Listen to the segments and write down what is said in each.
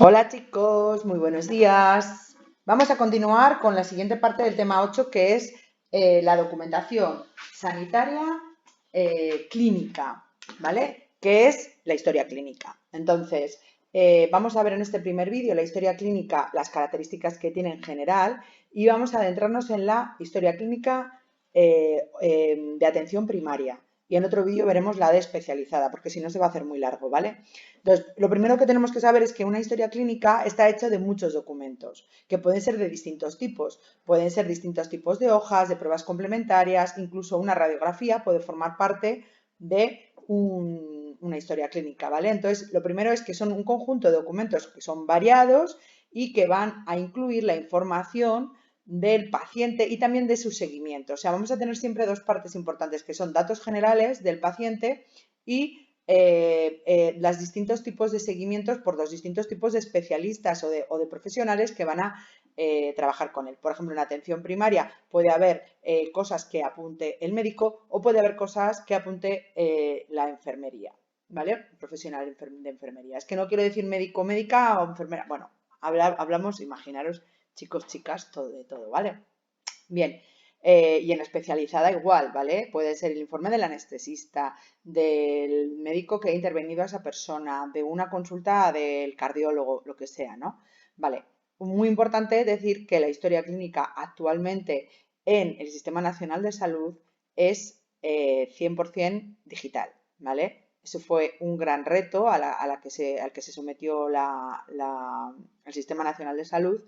Hola chicos, muy buenos días. Vamos a continuar con la siguiente parte del tema 8, que es la documentación sanitaria clínica, ¿vale? Que es la historia clínica. Entonces, vamos a ver en este primer vídeo la historia clínica, las características que tiene en general y vamos a adentrarnos en la historia clínica de atención primaria. Y en otro vídeo veremos la de especializada, porque si no se va a hacer muy largo, ¿vale? Entonces, lo primero que tenemos que saber es que una historia clínica está hecha de muchos documentos, que pueden ser de distintos tipos. Pueden ser distintos tipos de hojas, de pruebas complementarias, incluso una radiografía puede formar parte de una historia clínica, ¿vale? Entonces, lo primero es que son un conjunto de documentos que son variados y que van a incluir la información del paciente y también de su seguimiento. O sea, vamos a tener siempre dos partes importantes, que son datos generales del paciente y los distintos tipos de seguimientos por los distintos tipos de especialistas o de profesionales que van a trabajar con él. Por ejemplo, en atención primaria puede haber cosas que apunte el médico o puede haber cosas que apunte la enfermería, ¿vale? Profesional de enfermería. Es que no quiero decir médico, médica o enfermera. Bueno, hablamos, imaginaros, chicos, chicas, todo de todo, ¿vale? Bien, y en especializada igual, ¿vale? Puede ser el informe del anestesista, del médico que ha intervenido a esa persona, de una consulta del cardiólogo, lo que sea, ¿no? Vale, muy importante decir que la historia clínica actualmente en el Sistema Nacional de Salud es 100% digital, ¿vale? Eso fue un gran reto al que se sometió el Sistema Nacional de Salud,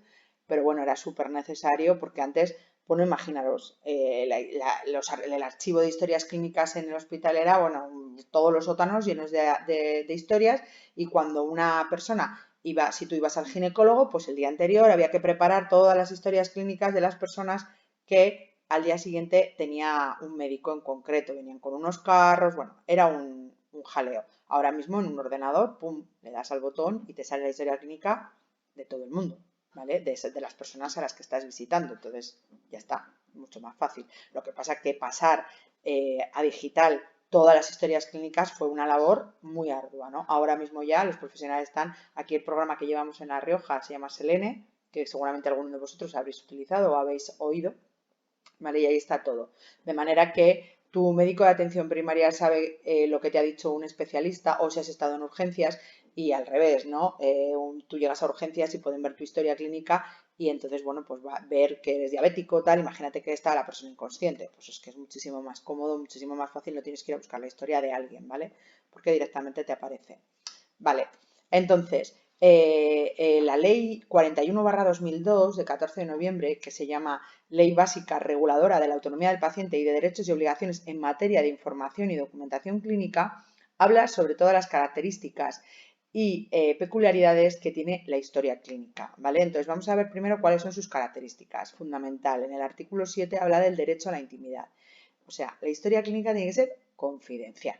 pero bueno, era súper necesario porque antes bueno, imaginaros, el archivo de historias clínicas en el hospital era, bueno, todos los sótanos llenos de historias y cuando una persona iba, si tú ibas al ginecólogo, pues el día anterior había que preparar todas las historias clínicas de las personas que al día siguiente tenía un médico en concreto, venían con unos carros, bueno, era un jaleo. Ahora mismo en un ordenador, pum, le das al botón y te sale la historia clínica de todo el mundo. ¿Vale? De las personas a las que estás visitando. Entonces, ya está, mucho más fácil. Lo que pasa es que pasar a digital todas las historias clínicas fue una labor muy ardua, ¿no? Ahora mismo ya los profesionales están, aquí el programa que llevamos en La Rioja se llama Selene, que seguramente alguno de vosotros habréis utilizado o habéis oído, ¿vale? Y ahí está todo. De manera que tu médico de atención primaria sabe lo que te ha dicho un especialista o si has estado en urgencias y al revés, ¿no? Tú llegas a urgencias y pueden ver tu historia clínica y entonces, bueno, pues va a ver que eres diabético, tal, imagínate que está la persona inconsciente, pues es que es muchísimo más cómodo, muchísimo más fácil, no tienes que ir a buscar la historia de alguien, ¿vale? Porque directamente te aparece. Vale, entonces, la ley 41/2002 de 14 de noviembre, que se llama Ley Básica Reguladora de la Autonomía del Paciente y de Derechos y Obligaciones en materia de información y documentación clínica, habla sobre todas las características y peculiaridades que tiene la historia clínica, ¿vale? Entonces vamos a ver primero cuáles son sus características. Fundamental, en el artículo 7 habla del derecho a la intimidad. O sea, la historia clínica tiene que ser confidencial,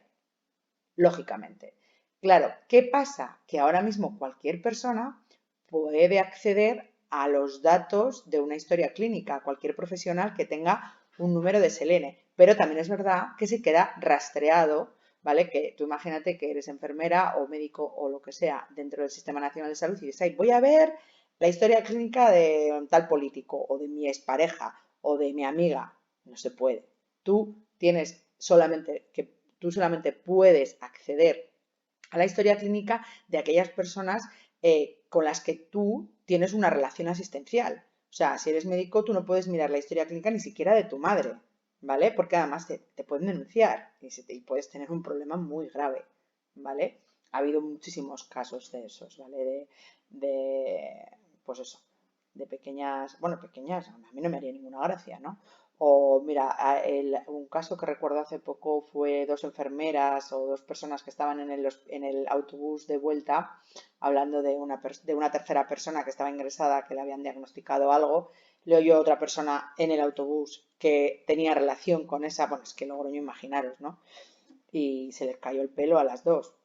lógicamente. Claro, ¿qué pasa? Que ahora mismo cualquier persona puede acceder a los datos de una historia clínica, cualquier profesional que tenga un número de Selene, pero también es verdad que se queda rastreado, ¿vale? Que tú imagínate que eres enfermera o médico o lo que sea dentro del Sistema Nacional de Salud y dices, voy a ver la historia clínica de tal político o de mi expareja o de mi amiga. No se puede. Tú tienes solamente que tú solamente puedes acceder a la historia clínica de aquellas personas con las que tú tienes una relación asistencial. O sea, si eres médico, tú no puedes mirar la historia clínica ni siquiera de tu madre, ¿vale? Porque además te pueden denunciar y puedes tener un problema muy grave, ¿vale? Ha habido muchísimos casos de esos, ¿vale? Pues eso, de pequeñas, bueno, pequeñas, a mí no me haría ninguna gracia, ¿no? O mira, un caso que recuerdo hace poco fue dos enfermeras o dos personas que estaban en el autobús de vuelta hablando de una tercera persona que estaba ingresada, que le habían diagnosticado algo. Le oyó otra persona en el autobús que tenía relación con esa, bueno, es que logro yo imaginaros, ¿no? Y se les cayó el pelo a las dos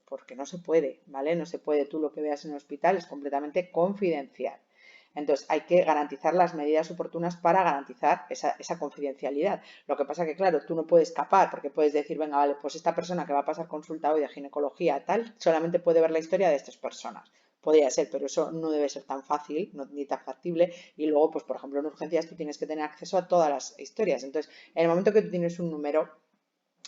porque no se puede, ¿vale? No se puede. Tú lo que veas en el hospital es completamente confidencial. Entonces hay que garantizar las medidas oportunas para garantizar esa confidencialidad. Lo que pasa que, claro, tú no puedes escapar porque puedes decir, venga, vale, pues esta persona que va a pasar consulta hoy de ginecología tal, solamente puede ver la historia de estas personas. Podría ser, pero eso no debe ser tan fácil, ni tan factible. Y luego, pues por ejemplo, en urgencias tú tienes que tener acceso a todas las historias. Entonces, en el momento que tú tienes un número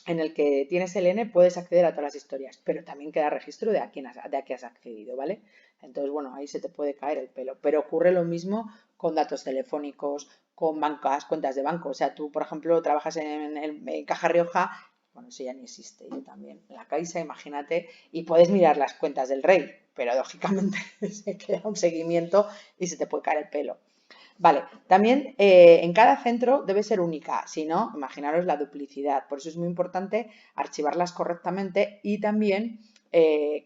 en el que tienes el N, puedes acceder a todas las historias, pero también queda registro de a quién has accedido, ¿vale? Entonces, bueno, ahí se te puede caer el pelo. Pero ocurre lo mismo con datos telefónicos, con bancas, cuentas de banco. O sea, tú, por ejemplo, trabajas en Caja Rioja, bueno, eso ya ni existe, yo también. En la Caixa, imagínate, y puedes mirar las cuentas del rey, pero lógicamente se queda un seguimiento y se te puede caer el pelo. Vale, también en cada centro debe ser única, si no, imaginaros la duplicidad. Por eso es muy importante archivarlas correctamente y también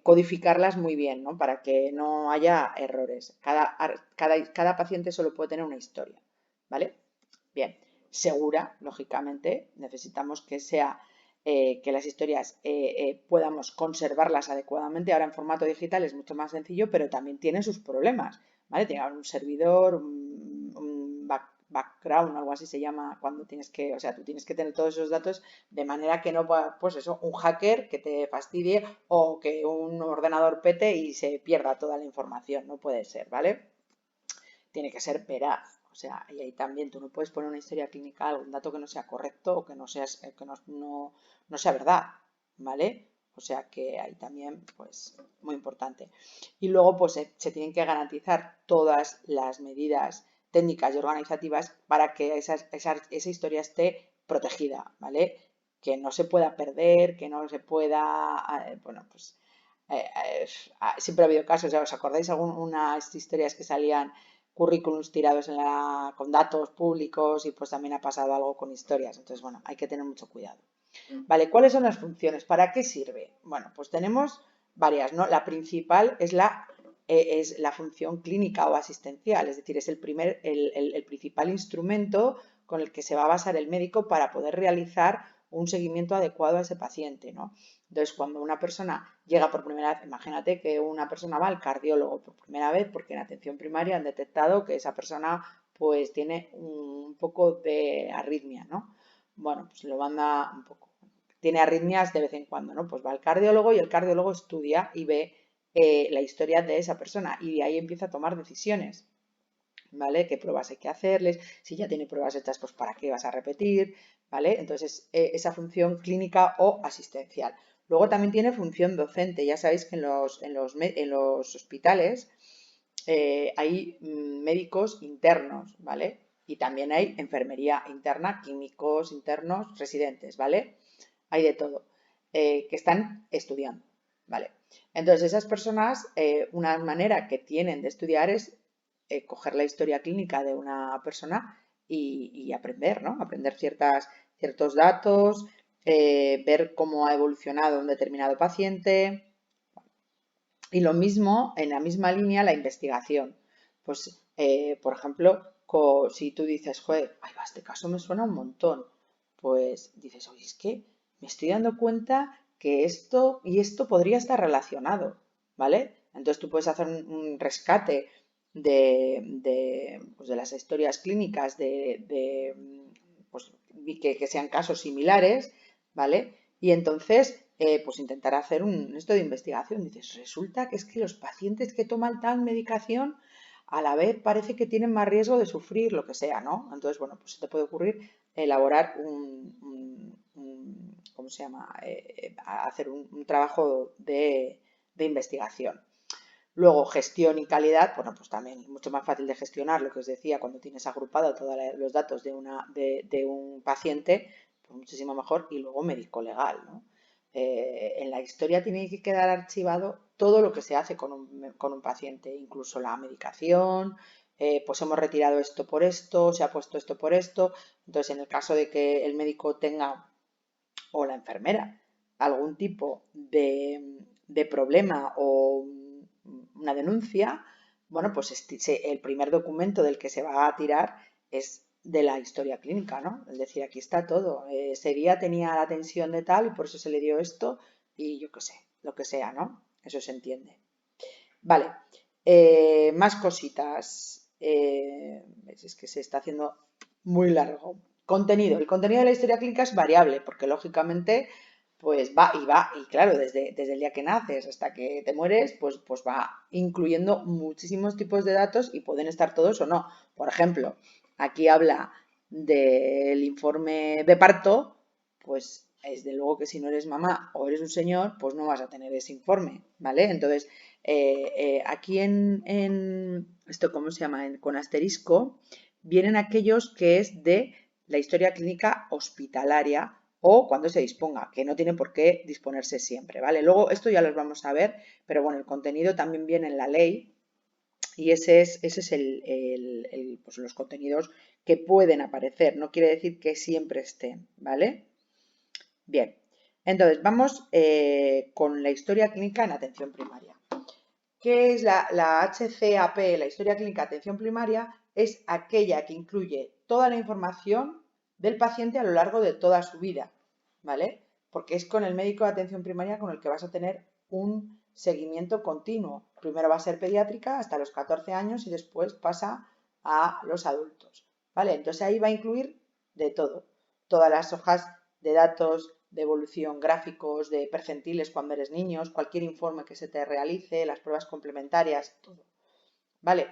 codificarlas muy bien, ¿no? Para que no haya errores. Cada paciente solo puede tener una historia, ¿vale? Bien, segura, lógicamente, necesitamos que sea que las historias podamos conservarlas adecuadamente. Ahora en formato digital es mucho más sencillo, pero también tiene sus problemas, ¿vale? Tiene un servidor, un background, algo así se llama, cuando tienes que, o sea, tú tienes que tener todos esos datos de manera que no, pues eso, un hacker que te fastidie o que un ordenador pete y se pierda toda la información, no puede ser, ¿vale? Tiene que ser veraz. O sea, y ahí también tú no puedes poner una historia clínica, algún dato que no sea correcto o que no sea, no sea verdad, ¿vale? O sea que ahí también, pues, muy importante. Y luego, pues, se tienen que garantizar todas las medidas técnicas y organizativas para que esa historia esté protegida, ¿vale? Que no se pueda perder, que no se pueda, bueno, pues, eh, eh, siempre ha habido casos, ¿os acordáis algunas historias que salían currículums tirados con datos públicos y pues también ha pasado algo con historias? Entonces, bueno, hay que tener mucho cuidado. Vale, ¿cuáles son las funciones? ¿Para qué sirve? Bueno, pues tenemos varias, ¿no? La principal es la función clínica o asistencial, es decir, es el principal instrumento con el que se va a basar el médico para poder realizar un seguimiento adecuado a ese paciente, ¿no? Entonces, cuando una persona llega por primera vez, imagínate que una persona va al cardiólogo por primera vez porque en atención primaria han detectado que esa persona pues tiene un poco de arritmia, ¿no? Bueno, pues lo manda un poco. Tiene arritmias de vez en cuando, ¿no? Pues va al cardiólogo y el cardiólogo estudia y ve la historia de esa persona y de ahí empieza a tomar decisiones, ¿vale? ¿Qué pruebas hay que hacerles? Si ya tiene pruebas hechas, pues ¿para qué vas a repetir? ¿Vale? Entonces, esa función clínica o asistencial. Luego también tiene función docente. Ya sabéis que en los hospitales hay médicos internos, ¿vale? Y también hay enfermería interna, químicos internos, residentes, ¿vale? Hay de todo, que están estudiando, ¿vale? Entonces, esas personas, una manera que tienen de estudiar es coger la historia clínica de una persona y aprender, ¿no? Aprender ciertos datos, ver cómo ha evolucionado un determinado paciente. Y lo mismo, en la misma línea, la investigación. Pues, por ejemplo, si tú dices, joder, ay, este caso me suena un montón, pues dices, oye, es que me estoy dando cuenta que esto y esto podría estar relacionado, ¿vale? Entonces tú puedes hacer un rescate pues de las historias clínicas pues, que sean casos similares, ¿vale? Y entonces, pues intentar hacer esto de investigación. Dices, resulta que es que los pacientes que toman tal medicación a la vez parece que tienen más riesgo de sufrir lo que sea, ¿no? Entonces, bueno, pues se te puede ocurrir elaborar ¿cómo se llama? Hacer un trabajo de investigación. Luego, gestión y calidad, bueno, pues también es mucho más fácil de gestionar, lo que os decía, cuando tienes agrupado todos los datos de un paciente, pues muchísimo mejor. Y luego médico-legal, ¿no? En la historia tiene que quedar archivado todo lo que se hace con un paciente, incluso la medicación, pues hemos retirado esto por esto, se ha puesto esto por esto. Entonces, en el caso de que el médico tenga, o la enfermera, algún tipo de problema o una denuncia, bueno, pues el primer documento del que se va a tirar es de la historia clínica, ¿no? Es decir, aquí está todo. Ese día tenía la tensión de tal y por eso se le dio esto y yo qué sé, lo que sea, ¿no? Eso se entiende. Vale, más cositas. es que se está haciendo muy largo. Contenido. El contenido de la historia clínica es variable porque lógicamente pues va, y claro, desde el día que naces hasta que te mueres, pues va incluyendo muchísimos tipos de datos y pueden estar todos o no. Por ejemplo, aquí habla del informe de parto, pues desde luego que si no eres mamá o eres un señor, pues no vas a tener ese informe, ¿vale? Entonces, aquí esto, ¿cómo se llama? Con asterisco, vienen aquellos que es de la historia clínica hospitalaria o cuando se disponga, que no tiene por qué disponerse siempre, ¿vale? Luego, esto ya los vamos a ver, pero bueno, el contenido también viene en la ley y ese es pues los contenidos que pueden aparecer, no quiere decir que siempre estén, ¿vale? Bien, entonces vamos con la historia clínica en atención primaria. ¿Qué es la HCAP, la historia clínica de atención primaria? Es aquella que incluye toda la información del paciente a lo largo de toda su vida, ¿vale? Porque es con el médico de atención primaria con el que vas a tener un seguimiento continuo. Primero va a ser pediátrica hasta los 14 años y después pasa a los adultos, ¿vale? Entonces ahí va a incluir de todo, todas las hojas de datos, de evolución, gráficos, de percentiles cuando eres niños, cualquier informe que se te realice, las pruebas complementarias, todo. ¿Vale?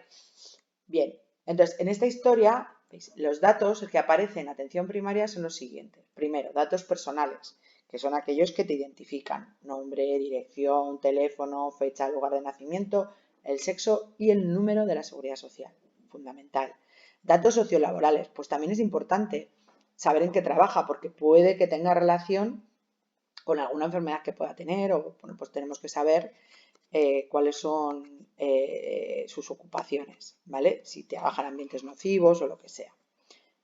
Bien, entonces en esta historia, ¿veis? Los datos que aparecen en atención primaria son los siguientes. Primero, datos personales, que son aquellos que te identifican. Nombre, dirección, teléfono, fecha, lugar de nacimiento, el sexo y el número de la seguridad social. Fundamental. Datos sociolaborales, pues también es importante saber en qué trabaja, porque puede que tenga relación con alguna enfermedad que pueda tener o bueno, pues tenemos que saber cuáles son sus ocupaciones, ¿vale? Si trabaja en ambientes nocivos o lo que sea.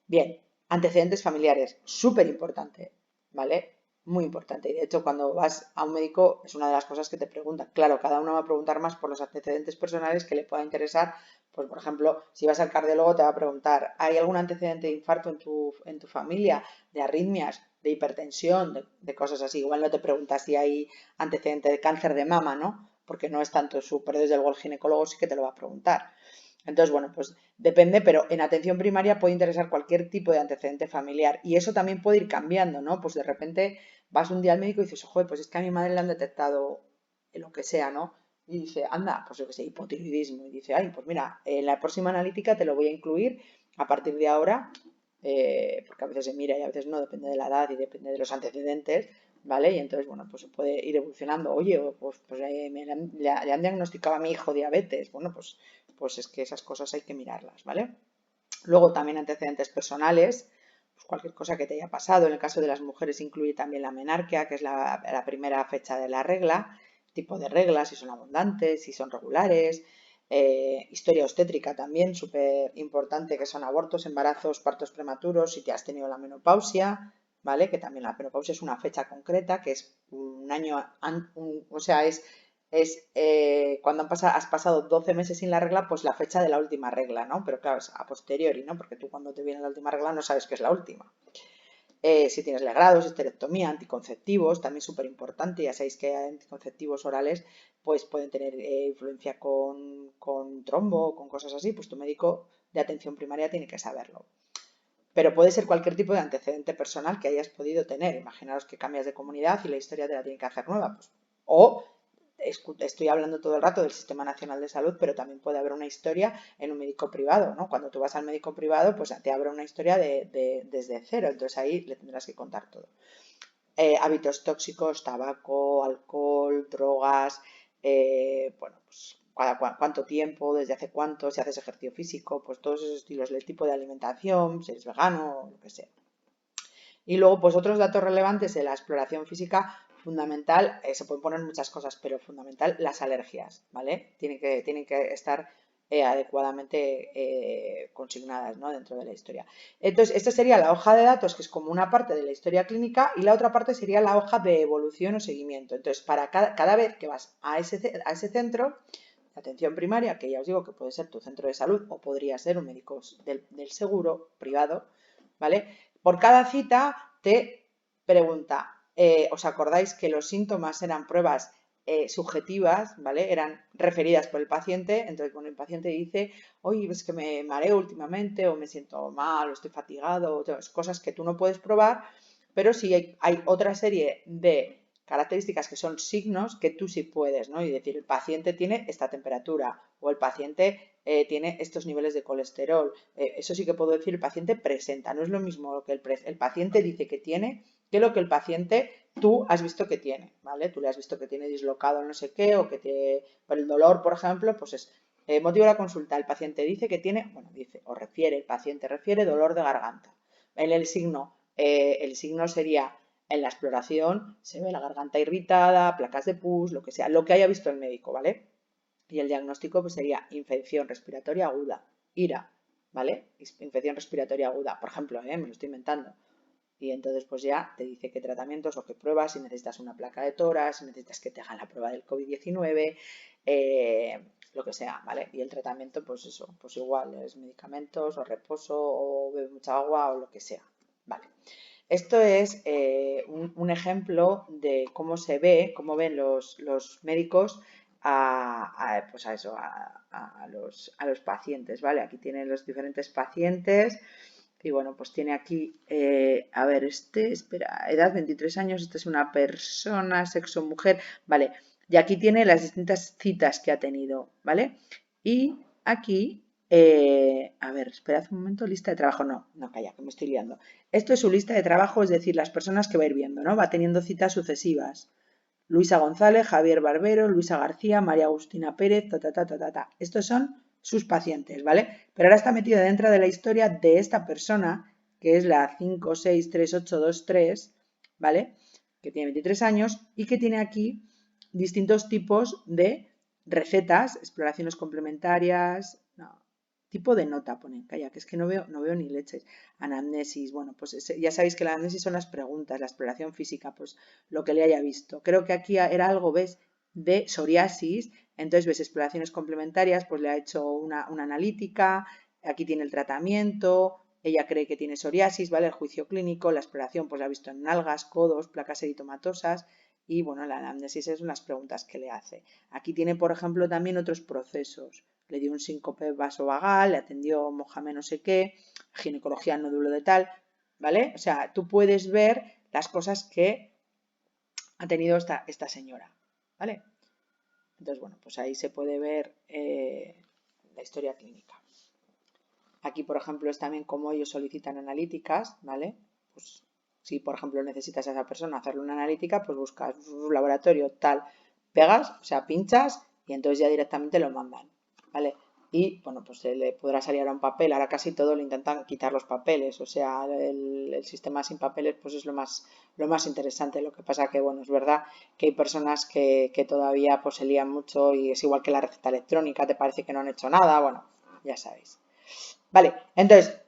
Bien, antecedentes familiares, súper importante, ¿vale? Muy importante. Y de hecho, cuando vas a un médico es una de las cosas que te preguntan. Claro, cada uno va a preguntar más por los antecedentes personales que le pueda interesar. Pues, por ejemplo, si vas al cardiólogo te va a preguntar, ¿hay algún antecedente de infarto en tu familia? De arritmias, de hipertensión, de cosas así. Igual no te preguntas si hay antecedente de cáncer de mama, ¿no? Porque no es tanto su, pero desde luego el ginecólogo sí que te lo va a preguntar. Entonces, bueno, pues depende, pero en atención primaria puede interesar cualquier tipo de antecedente familiar y eso también puede ir cambiando, ¿no? Pues de repente vas un día al médico y dices, ojo, pues es que a mi madre le han detectado lo que sea, ¿no? Y dice, anda, pues yo qué sé, hipotiroidismo. Y dice, ay, pues mira, en la próxima analítica te lo voy a incluir a partir de ahora, porque a veces se mira y a veces no, depende de la edad y depende de los antecedentes, ¿vale? Y entonces, bueno, pues se puede ir evolucionando. Oye, pues le han diagnosticado a mi hijo diabetes. Bueno, pues es que esas cosas hay que mirarlas, ¿vale? Luego también antecedentes personales, pues cualquier cosa que te haya pasado. En el caso de las mujeres incluye también la menarquia, que es la primera fecha de la regla, tipo de reglas, si son abundantes, si son regulares. Historia obstétrica también, súper importante, que son abortos, embarazos, partos prematuros, si te has tenido la menopausia, ¿vale? Que también la menopausia es una fecha concreta, que es un año, o sea, es cuando has pasado 12 meses sin la regla, pues la fecha de la última regla, ¿no? Pero claro, es a posteriori, ¿no? Porque tú cuando te viene la última regla no sabes que es la última. Si tienes legrados, esterectomía, anticonceptivos, también súper importante, ya sabéis que anticonceptivos orales pues pueden tener influencia con trombo, con cosas así, pues tu médico de atención primaria tiene que saberlo. Pero puede ser cualquier tipo de antecedente personal que hayas podido tener. Imaginaos que cambias de comunidad y la historia te la tiene que hacer nueva. Pues, o estoy hablando todo el rato del Sistema Nacional de Salud, pero también puede haber una historia en un médico privado, ¿no? Cuando tú vas al médico privado, pues te abre una historia desde cero, entonces ahí le tendrás que contar todo. Hábitos tóxicos, tabaco, alcohol, drogas, bueno, pues cuánto tiempo, desde hace cuánto, si haces ejercicio físico, pues todos esos estilos, el tipo de alimentación, si eres vegano, lo que sea. Y luego, pues otros datos relevantes de la exploración física, fundamental, se pueden poner muchas cosas, pero fundamental, las alergias, ¿vale? Tienen que estar adecuadamente consignadas, ¿no? Dentro de la historia. Entonces, esta sería la hoja de datos, que es como una parte de la historia clínica, y la otra parte sería la hoja de evolución o seguimiento. Entonces, para cada vez que vas a ese centro, de atención primaria, que ya os digo que puede ser tu centro de salud o podría ser un médico del seguro privado, ¿vale? Por cada cita te pregunta, ¿os acordáis que los síntomas eran pruebas subjetivas, ¿vale? Eran referidas por el paciente, entonces cuando el paciente dice, oye, es que me mareo últimamente, o me siento mal, o estoy fatigado, o cosas que tú no puedes probar, pero sí hay otra serie de características que son signos que tú sí puedes, ¿no? Y decir, el paciente tiene esta temperatura, o el paciente tiene estos niveles de colesterol, eso sí que puedo decir, el paciente presenta, no es lo mismo lo que el paciente dice que tiene, que lo que el paciente tú has visto que tiene, ¿vale? Tú le has visto que tiene dislocado no sé qué, o que por el dolor, por ejemplo, pues es motivo de la consulta, el paciente dice que tiene, bueno, dice, o refiere, el paciente refiere dolor de garganta. En el signo sería, en la exploración, se ve la garganta irritada, placas de pus, lo que sea, lo que haya visto el médico, ¿vale? Y el diagnóstico pues sería infección respiratoria aguda, IRA, ¿vale? Infección respiratoria aguda, por ejemplo, me lo estoy inventando. Y entonces pues ya te dice qué tratamientos o qué pruebas, si necesitas una placa de tórax, si necesitas que te hagan la prueba del COVID-19, lo que sea, ¿vale? Y el tratamiento pues eso, pues igual es medicamentos o reposo o bebe mucha agua o lo que sea, ¿vale? Esto es un ejemplo de cómo se ve, cómo ven los médicos pues a eso, a los pacientes, ¿vale? Aquí tienen los diferentes pacientes. Y bueno, pues tiene aquí, a ver, espera, edad 23 años, esta es una persona, sexo mujer, vale. Y aquí tiene las distintas citas que ha tenido, ¿vale? Y aquí, a ver, esperad un momento, lista de trabajo, no, calla, que me estoy liando. Esto es su lista de trabajo, es decir, las personas que va a ir viendo, ¿no? Va teniendo citas sucesivas. Luisa González, Javier Barbero, Luisa García, María Agustina Pérez, Estos son sus pacientes, ¿vale? Pero ahora está metido dentro de la historia de esta persona, que es la 563823, ¿vale? Que tiene 23 años y que tiene aquí distintos tipos de recetas, exploraciones complementarias, tipo de nota ponen, calla, que es que no veo ni leches. Anamnesis, bueno, pues ya sabéis que la anamnesis son las preguntas, la exploración física, pues lo que le haya visto. Creo que aquí era algo, ¿ves? De psoriasis, entonces ves exploraciones complementarias, pues le ha hecho una analítica, aquí tiene el tratamiento, ella cree que tiene psoriasis, ¿vale? El juicio clínico, la exploración, pues la ha visto en nalgas, codos, placas eritomatosas y, bueno, la anamnesis es unas preguntas que le hace. Aquí tiene, por ejemplo, también otros procesos. Le dio un síncope vasovagal, le atendió Mohamed no sé qué, ginecología nódulo de tal, ¿vale? O sea, tú puedes ver las cosas que ha tenido esta señora, ¿vale? Entonces, bueno, pues ahí se puede ver la historia clínica. Aquí, por ejemplo, es también cómo ellos solicitan analíticas, ¿vale? Pues si, por ejemplo, necesitas a esa persona hacerle una analítica, pues buscas un laboratorio tal, pegas, o sea, pinchas y entonces ya directamente lo mandan, ¿vale? Y, bueno, pues se le podrá salir ahora un papel, ahora casi todo le intentan quitar los papeles, o sea, el sistema sin papeles pues es lo más interesante. Lo que pasa que, bueno, es verdad que hay personas que todavía pues se lían mucho y es igual que la receta electrónica, te parece que no han hecho nada, bueno, ya sabéis. Vale, entonces,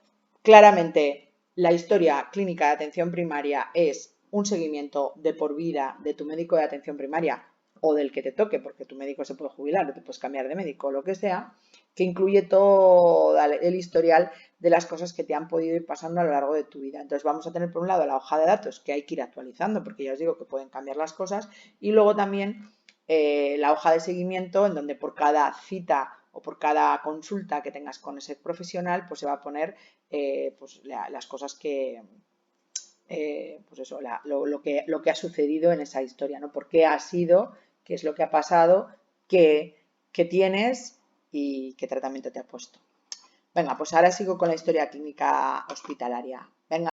claramente la historia clínica de atención primaria es un seguimiento de por vida de tu médico de atención primaria o del que te toque, porque tu médico se puede jubilar o te puedes cambiar de médico o lo que sea, que incluye todo el historial de las cosas que te han podido ir pasando a lo largo de tu vida. Entonces vamos a tener por un lado la hoja de datos que hay que ir actualizando, porque ya os digo que pueden cambiar las cosas, y luego también la hoja de seguimiento en donde por cada cita o por cada consulta que tengas con ese profesional, pues se va a poner pues las cosas que, pues eso, lo que ha sucedido en esa historia, ¿no? ¿Por qué ha sido? ¿Qué es lo que ha pasado? ¿Qué tienes? ¿Y qué tratamiento te ha puesto? Venga, pues ahora sigo con la historia clínica hospitalaria. Venga.